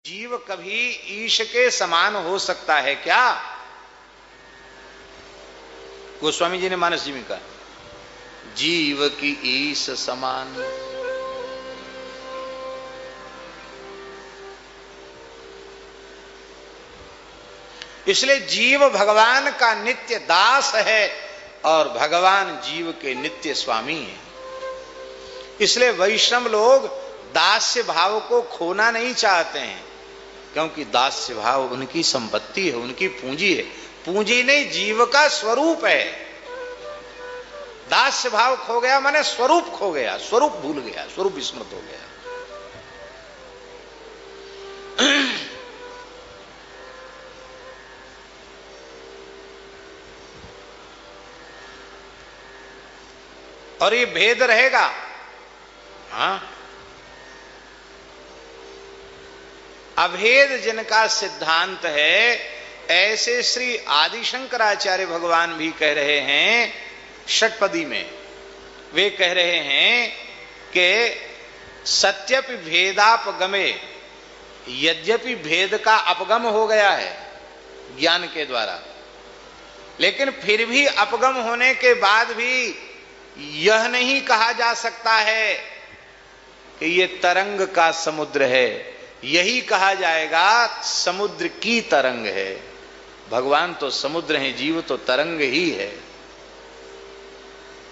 जीव कभी ईश के समान हो सकता है क्या? गोस्वामी जी ने मानस जी में कहा, जीव की ईश समान। इसलिए जीव भगवान का नित्य दास है और भगवान जीव के नित्य स्वामी है। इसलिए वैष्णव लोग दास्य भाव को खोना नहीं चाहते हैं, क्योंकि दास्य भाव उनकी संपत्ति है, उनकी पूंजी है। पूंजी नहीं, जीव का स्वरूप है। दास्य भाव खो गया माने स्वरूप खो गया, स्वरूप भूल गया, स्वरूप विस्मृत हो गया। और ये भेद रहेगा। हाँ, अभेद जिनका सिद्धांत है, ऐसे श्री आदि शंकराचार्य भगवान भी कह रहे हैं षटपदी में। वे कह रहे हैं कि सत्यपि भेदापगमे, यद्यपि भेद का अपगम हो गया है ज्ञान के द्वारा, लेकिन फिर भी अपगम होने के बाद भी यह नहीं कहा जा सकता है कि ये तरंग का समुद्र है। यही कहा जाएगा समुद्र की तरंग है। भगवान तो समुद्र है, जीव तो तरंग ही है।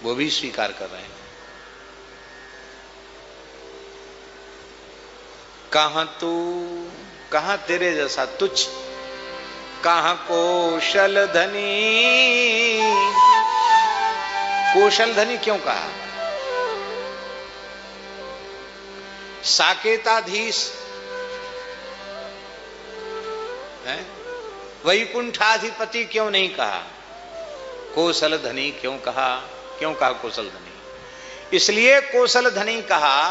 वो भी स्वीकार कर रहे हैं। कहां तू, कहां तेरे जैसा तुच्छ, कहां कौशल धनी। कौशल धनी क्यों कहा? साकेताधीश, वैकुंठाधिपति क्यों नहीं कहा? कौशल धनी क्यों कहा? क्यों कहा कौशल धनी? इसलिए कौशल धनी कहा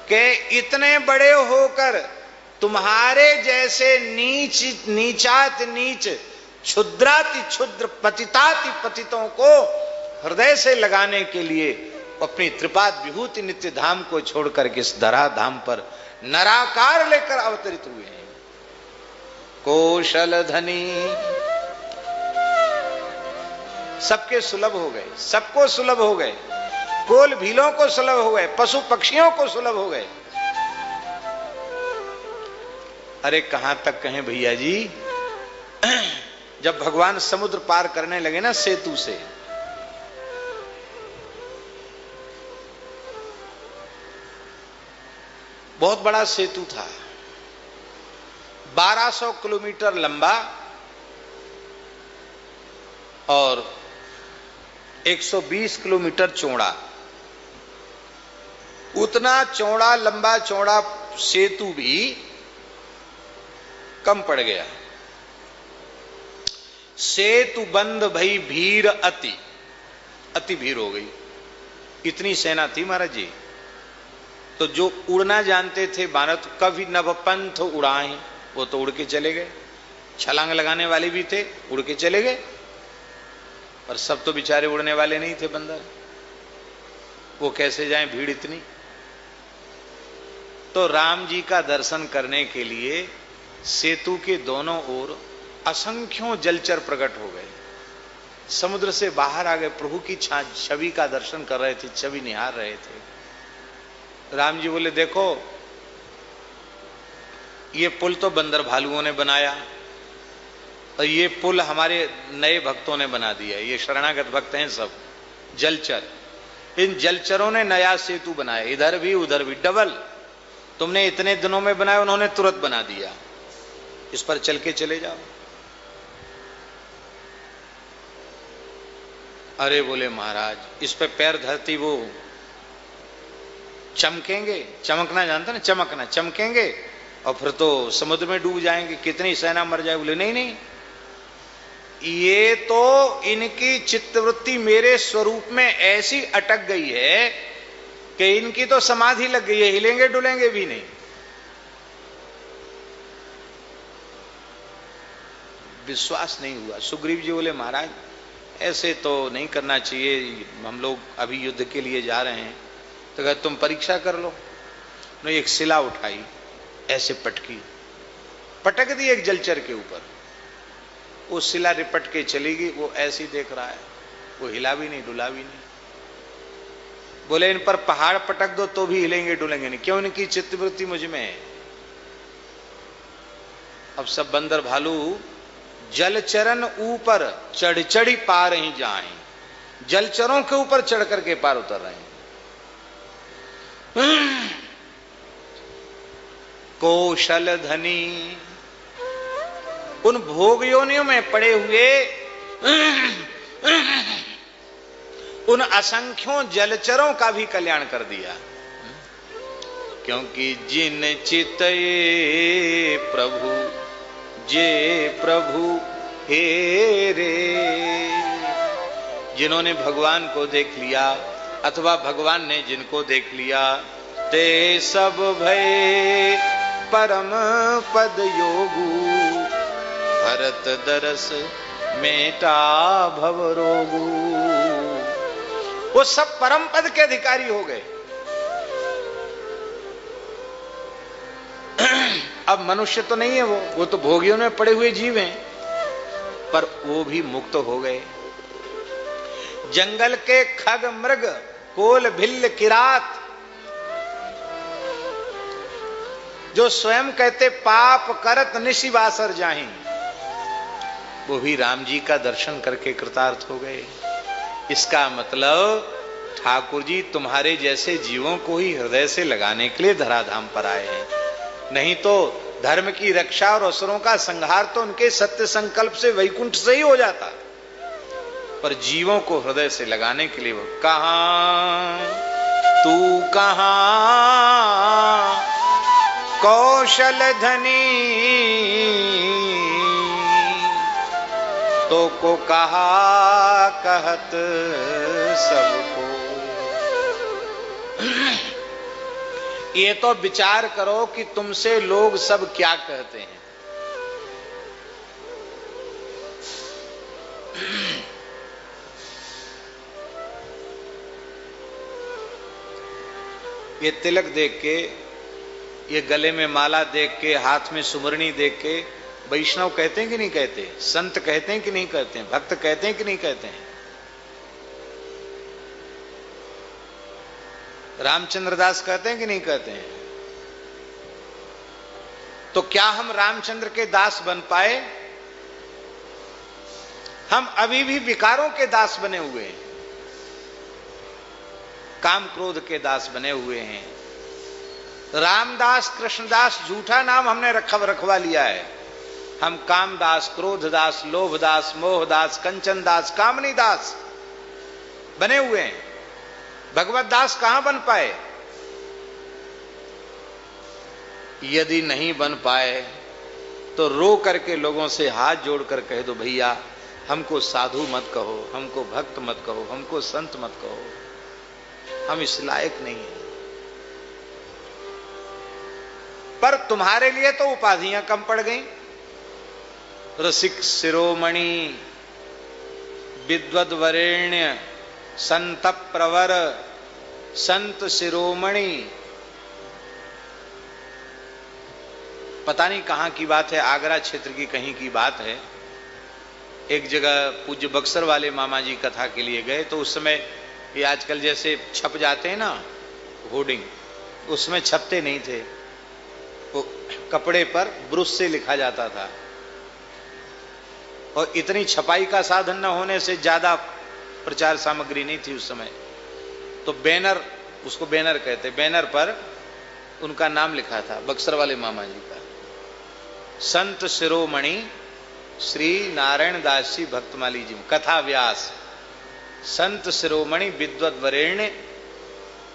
कि इतने बड़े होकर तुम्हारे जैसे नीचाति नीच, क्षुद्राति क्षुद्र, पतिताति पतितों को हृदय से लगाने के लिए अपनी त्रिपाद विभूति नित्य धाम को छोड़कर के इस धरा धाम पर नराकार लेकर अवतरित हुए हैं। कौशल धनी सबके सुलभ हो गए, सबको सुलभ हो गए, कोल भीलों को सुलभ हो गए, पशु पक्षियों को सुलभ हो गए। अरे कहां तक कहें भैया जी, जब भगवान समुद्र पार करने लगे ना सेतु से, बहुत बड़ा सेतु था, 1200 किलोमीटर लंबा और 120 किलोमीटर चौड़ा। उतना चौड़ा, लंबा चौड़ा सेतु भी कम पड़ गया। सेतु बंद भई भीड़ अति, अति भीड़ हो गई। इतनी सेना थी महाराज जी। तो जो उड़ना जानते थे भारत, कभी नवपंथ उड़ाए, वो तो उड़ के चले गए। छलांग लगाने वाले भी थे, उड़ के चले गए। पर सब तो बेचारे उड़ने वाले नहीं थे बंदर, वो कैसे जाएं, भीड़ इतनी। तो राम जी का दर्शन करने के लिए सेतु के दोनों ओर असंख्यों जलचर प्रकट हो गए। समुद्र से बाहर आ गए, प्रभु की छवि का दर्शन कर रहे थे, छवि निहार रहे थे। राम जी बोले, देखो ये पुल तो बंदर भालुओं ने बनाया और ये पुल हमारे नए भक्तों ने बना दिया। ये शरणागत भक्त हैं सब, जलचर। इन जलचरों ने नया सेतु बनाया, इधर भी उधर भी, डबल। तुमने इतने दिनों में बनाया, उन्होंने तुरंत बना दिया। इस पर चल के चले जाओ। अरे बोले महाराज, इस पे पैर धरती वो चमकेंगे, चमकना जानता ना, चमकना, चमकेंगे और फिर तो समुद्र में डूब जाएंगे, कितनी सेना मर जाए। बोले नहीं नहीं, ये तो इनकी चित्तवृत्ति मेरे स्वरूप में ऐसी अटक गई है कि इनकी तो समाधि लग गई है, हिलेंगे डुलेंगे भी नहीं। विश्वास नहीं हुआ। सुग्रीव जी बोले, महाराज ऐसे तो नहीं करना चाहिए, हम लोग अभी युद्ध के लिए जा रहे हैं। तो कहा तुम परीक्षा कर लो। ने एक शिला उठाई, ऐसे पटकी, पटक दी एक जलचर के ऊपर, वो शिला रिपट के चली गई। वो ऐसी देख रहा है, वो हिला भी नहीं डुला भी नहीं। बोले इन पर पहाड़ पटक दो तो भी हिलेंगे डुलेंगे नहीं, क्यों? इनकी चित्तवृत्ति मुझ में है। अब सब बंदर भालू जलचरन ऊपर चढ़ चढ़ी पार ही जाए, जलचरों के ऊपर चढ़ करके पार उतर रहे हैं। कौशल धनी उन भोग योनियों में पड़े हुए उन असंख्यों जलचरों का भी कल्याण कर दिया। क्योंकि जिन चितये प्रभु जे प्रभु हे रे, जिन्होंने भगवान को देख लिया अथवा भगवान ने जिनको देख लिया, ते सब भय परम पद योगु, भरत दरस मेटा भव रोगु। वो सब परम पद के अधिकारी हो गए। अब मनुष्य तो नहीं है वो तो भोगियों में पड़े हुए जीव हैं, पर वो भी मुक्त हो गए। जंगल के खग मृग कोल भिल्ल किरात, जो स्वयं कहते पाप करत निशिवासर जाहि, वो भी राम जी का दर्शन करके कृतार्थ हो गए। इसका मतलब ठाकुर जी तुम्हारे जैसे जीवों को ही हृदय से लगाने के लिए धराधाम पर आए हैं। नहीं तो धर्म की रक्षा और असुरों का संहार तो उनके सत्य संकल्प से वैकुंठ से ही हो जाता, पर जीवों को हृदय से लगाने के लिए वो कहां तू कहां कौशल धनी, तो को कहा कहत सबको। ये तो विचार करो कि तुमसे लोग सब क्या कहते हैं। ये तिलक देख के, ये गले में माला देख के, हाथ में सुमरनी देख के वैष्णव कहते हैं कि नहीं कहते? संत कहते हैं कि नहीं कहते हैं? भक्त कहते हैं कि नहीं कहते हैं? रामचंद्र दास कहते हैं कि नहीं कहते हैं? तो क्या हम रामचंद्र के दास बन पाए? हम अभी भी विकारों के दास बने हुए हैं, काम क्रोध के दास बने हुए हैं। रामदास कृष्णदास झूठा नाम हमने रखवा लिया है। हम कामदास, क्रोधदास, लोभदास, मोहदास, कंचन दास, कामनी दास बने हुए हैं। भगवत दास कहां बन पाए? यदि नहीं बन पाए तो रो करके लोगों से हाथ जोड़कर कह दो, भैया हमको साधु मत कहो, हमको भक्त मत कहो, हमको संत मत कहो, हम इस लायक नहीं हैं। पर तुम्हारे लिए तो उपाधियां कम पड़ गई। रसिक शिरोमणि, विद्वद वरेण्य, संत प्रवर, संत शिरोमणि, पता नहीं कहां की बात है, आगरा क्षेत्र की कहीं की बात है। एक जगह पूज्य बक्सर वाले मामा जी कथा के लिए गए, तो उस समय ये आजकल जैसे छप जाते हैं ना होर्डिंग, उसमें छपते नहीं थे, वो कपड़े पर ब्रुश से लिखा जाता था। और इतनी छपाई का साधन न होने से ज्यादा प्रचार सामग्री नहीं थी उस समय, तो बैनर, उसको बैनर कहते, बैनर पर उनका नाम लिखा था, बक्सर वाले मामा जी का, संत शिरोमणि श्री नारायण दास जी भक्तमाली जी, कथा व्यास, संत शिरोमणि विद्वद वरेण्य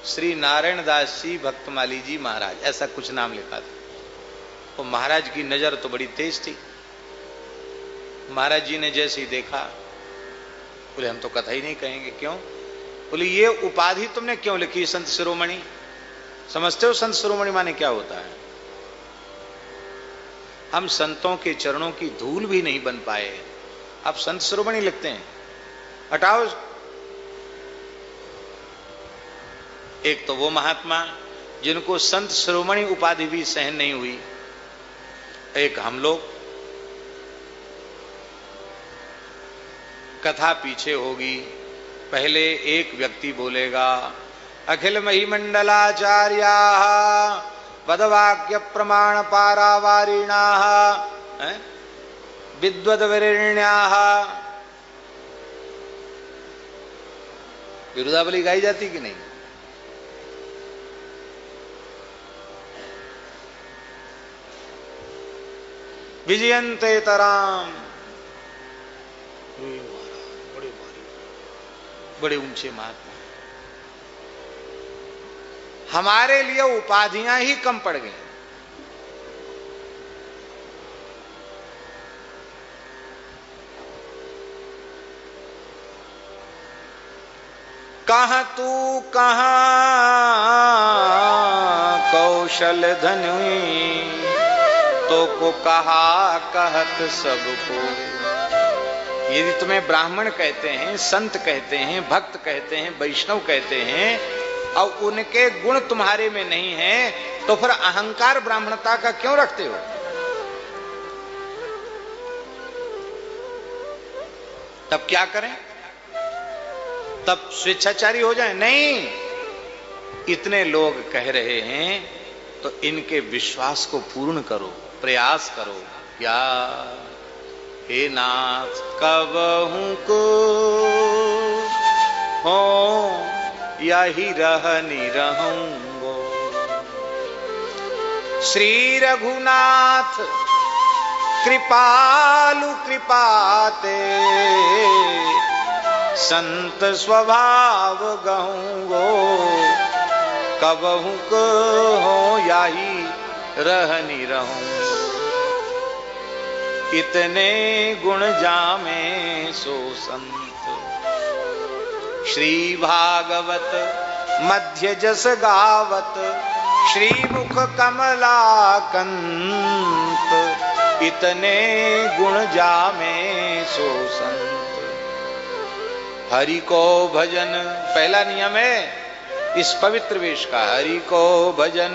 श्री नारायण दास जी भक्तमाली जी महाराज, ऐसा कुछ नाम लिखा था। तो महाराज की नजर तो बड़ी तेज थी। महाराज जी ने जैसे ही देखा, बोले हम तो कथा ही नहीं कहेंगे। क्यों? बोले ये उपाधि तुमने क्यों लिखी संत शिरोमणि? समझते हो संत शिरोमणि माने क्या होता है? हम संतों के चरणों की धूल भी नहीं बन पाए, आप संत शिरोमणि लिखते हैं। हटाओ। एक तो वो महात्मा जिनको संत शिरोमणि उपाधि भी सहन नहीं हुई, एक हम लोग, कथा पीछे होगी। पहले एक व्यक्ति बोलेगा, अखिल महिमंडलाचार्या पदवाक्य प्रमाण पारावारिणा विद्वद्वरेण्या। विरुदावली गाई जाती कि नहीं? विजयन्ते तराम, बड़े ऊंचे महात्मा। हमारे लिए उपाधियां ही कम पड़ गई। कहाँ तू कहाँ कौशल धनुई, तो को कहा कहत सबको। यदि तुम्हें ब्राह्मण कहते हैं, संत कहते हैं, भक्त कहते हैं, वैष्णव कहते हैं और उनके गुण तुम्हारे में नहीं है, तो फिर अहंकार ब्राह्मणता का क्यों रखते हो? तब क्या करें? तब स्वेच्छाचारी हो जाए? नहीं, इतने लोग कह रहे हैं तो इनके विश्वास को पूर्ण करो, प्रयास करो। या हे नाथ कबहू को हो यही रहनी रहूंगो। श्री रघुनाथ कृपालु कृपाते, संत स्वभाव गहूंगो। कबहू को हो यही रहनी रहूं। इतने गुण जामे सो संत, श्री भागवत मध्य जस गावत। श्री मुख कमला कंत, इतने गुण जामे सो संत। हरि को भजन, पहला नियम है इस पवित्र वेश का, हरि को भजन।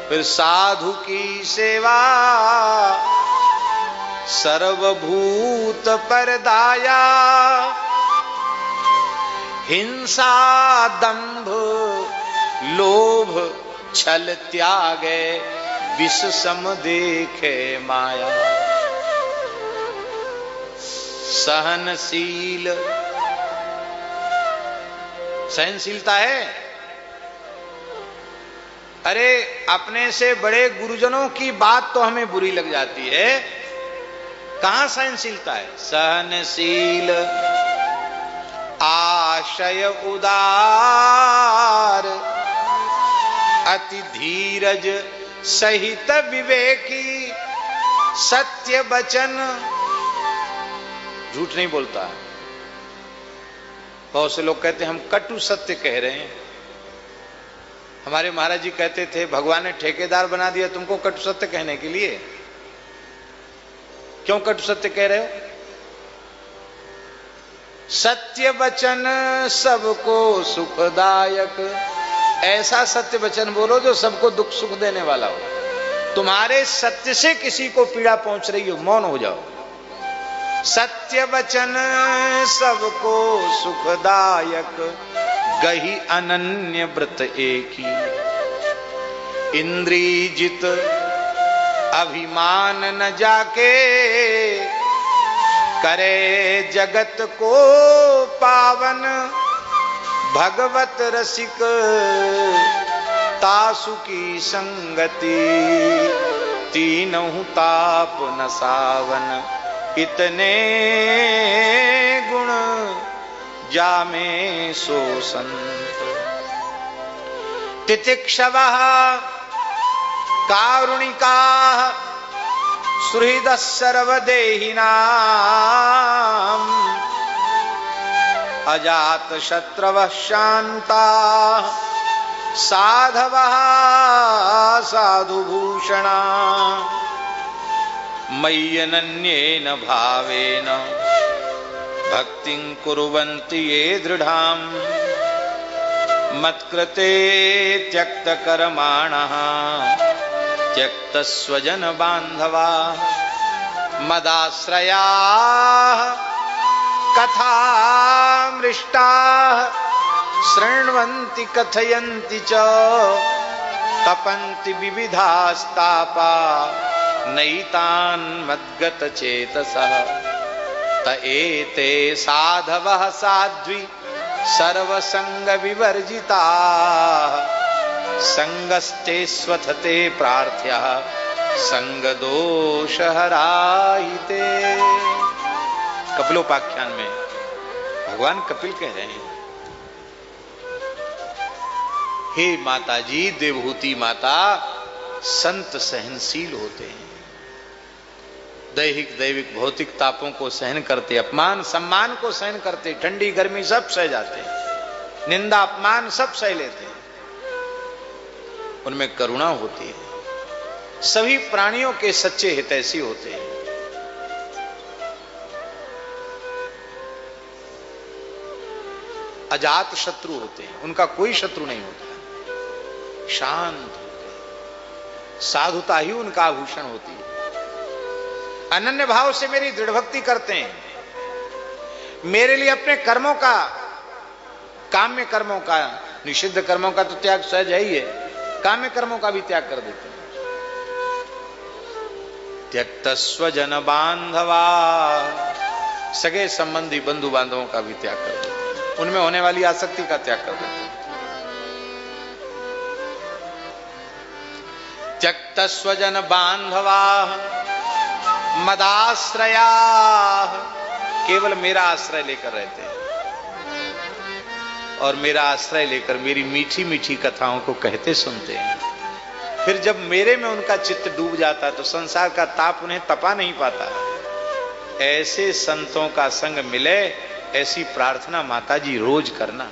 फिर साधु की सेवा, सर्वभूत परदाया। हिंसा दंभ लोभ छल त्यागे, विष सम देखे माया। सहनशील, सहनशीलता है। अरे अपने से बड़े गुरुजनों की बात तो हमें बुरी लग जाती है, कहां सहनशीलता है? सहनशील, आशय उदार, अति धीरज सहित विवेकी। सत्य वचन, झूठ नहीं बोलता। बहुत से लोग कहते हैं हम कटु सत्य कह रहे हैं। हमारे महाराज जी कहते थे भगवान ने ठेकेदार बना दिया तुमको कटु सत्य कहने के लिए। क्यों कटु सत्य कह रहे हो? सत्य वचन सबको सुखदायक। ऐसा सत्य वचन बोलो जो सबको दुख सुख देने वाला हो। तुम्हारे सत्य से किसी को पीड़ा पहुंच रही हो, मौन हो जाओ। सत्य वचन सबको सुखदायक, गही अनन्य व्रत एकी। इंद्री जित अभिमान न जाके, करे जगत को पावन। भगवत रसिक तासु की संगति, तीनों ताप न सावन। इतने गुण जामे सो संत। तितिक्षवः कारुणिकाः, सुहृदः सर्वदेहिनां। अजात शत्रवः शान्ताः, साधवः साधुभूषणा। मय्यनन्येन भावेन भक्तिं कुर्वन्ति ये दृढां। मत्कृते त्यक्तकर्माणः त्यक् त्यक्त स्वजन बांधवा मदाश्रया कथामृष्टा शृण्वन्ति कथयन्ति च तपन्ति विविधास्तापा नैतान् मद्गत चेतसः त एते साधवः साध्वी सर्वसंग विवर्जिता संगस्ते स्वथते प्रार्थ्यः संग दोष हराहिते। कपिलोपाख्यान में भगवान कपिल कह रहे हैं, हे माता जी, देवहूति माता, संत सहनशील होते हैं, दैहिक दैविक भौतिक तापों को सहन करते, अपमान सम्मान को सहन करते, ठंडी गर्मी सब सह जाते हैं, निंदा अपमान सब सह लेते हैं, उनमें करुणा होती है, सभी प्राणियों के सच्चे हितैषी होते हैं। अजात शत्रु होते हैं, उनका कोई शत्रु नहीं होता, शांत होते हैं, साधुता ही उनका आभूषण होती है, अनन्य भाव से मेरी दृढ़ भक्ति करते हैं, मेरे लिए अपने कर्मों का, काम्य कर्मों का, निषिद्ध कर्मों का तो त्याग सहज है ही है, काम्य कर्मों का भी त्याग कर देते हैं। त्यक्त स्वजन बांधवा, सगे संबंधी बंधु बांधवों का भी त्याग कर देते हैं, उनमें होने वाली आसक्ति का त्याग कर देते हैं। त्यक्त स्वजन बांधवा मदाश्रया, केवल मेरा आश्रय लेकर रहते हैं और मेरा आश्रय लेकर मेरी मीठी मीठी कथाओं को कहते सुनते हैं। फिर जब मेरे में उनका चित्त डूब जाता तो संसार का ताप उन्हें तपा नहीं पाता। ऐसे संतों का संग मिले, ऐसी प्रार्थना माताजी रोज करना।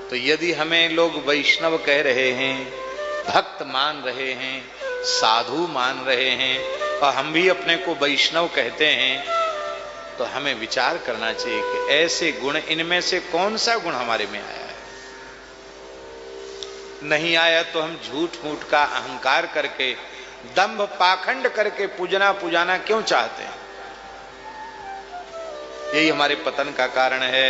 तो यदि हमें लोग वैष्णव कह रहे हैं, भक्त मान रहे हैं, साधु मान रहे हैं और हम भी अपने को वैष्णव कहते हैं, तो हमें विचार करना चाहिए कि ऐसे गुण, इनमें से कौन सा गुण हमारे में आया है। नहीं आया तो हम झूठ मूठ का अहंकार करके, दंभ पाखंड करके पूजना पुजाना क्यों चाहते हैं? यही हमारे पतन का कारण है।